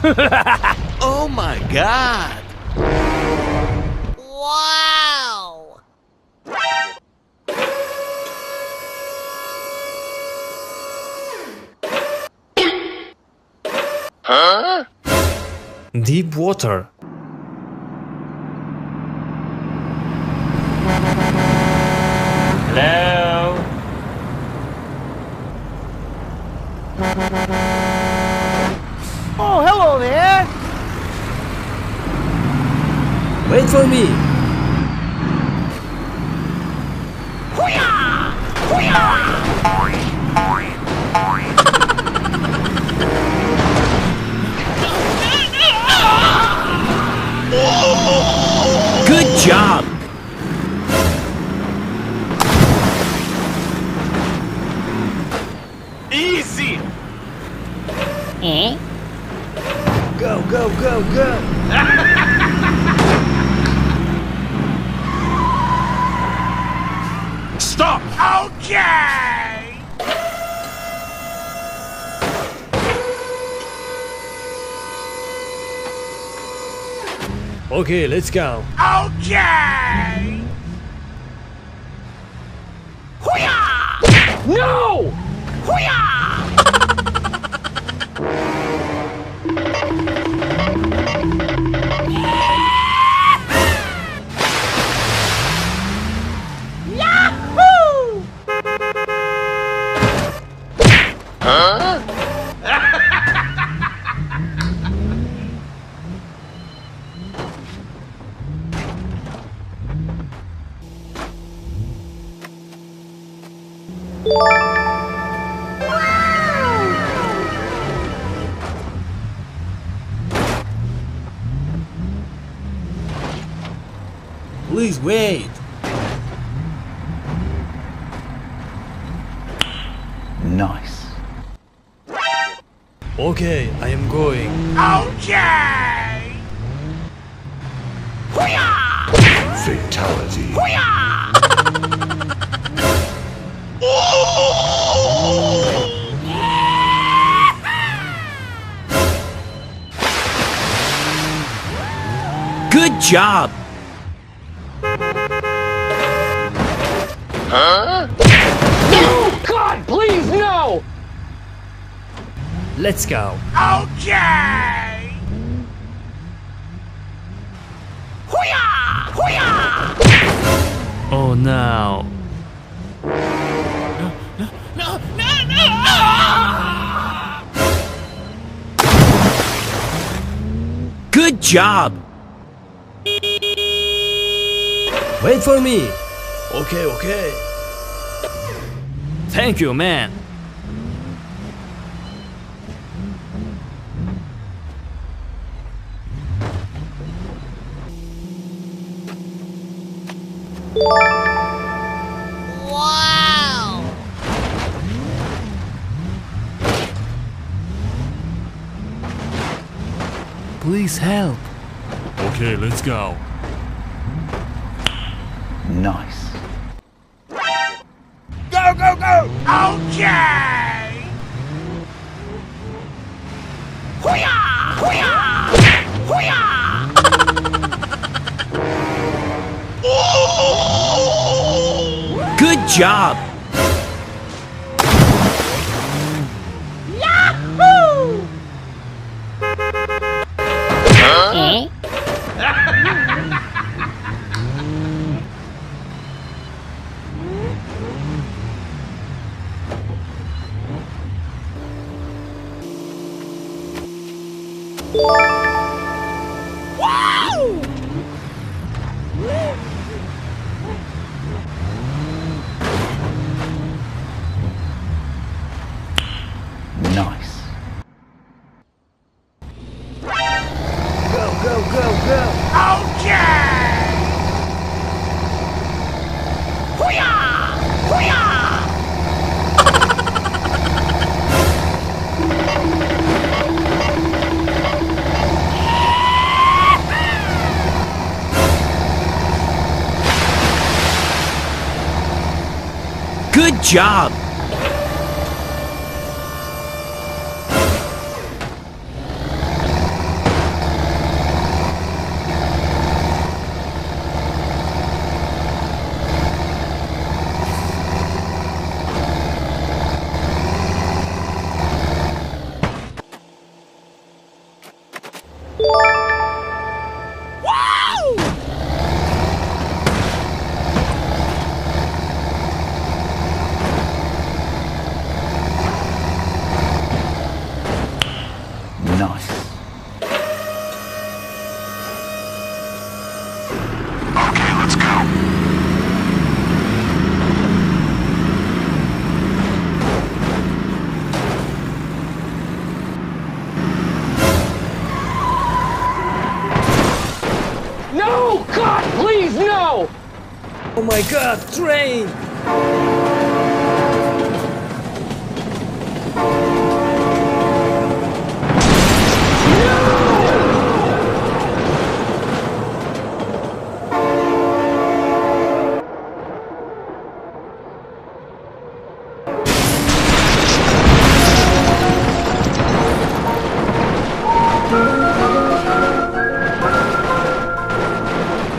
Oh my God! Wow! Deep water. Hello? Oh, hello there! Wait for me. Good job! Easy! Go, go, go, go. Stop! Okay! Okay, let's go. Okay! No! Please wait. Nice. Okay, I am going. Okay! Fatality. Good job! No! God, please, no! Let's go. Okay! Oh no. Good job! Wait for me. Okay, okay. Thank you, man. Wow! Please help. Okay, let's go. Nice. Go, go, go! Okay! Good job! Nice. Go, go, go, go. Okay! Good job! Nice. Okay, let's go. No! God, please, no! Oh my god, train!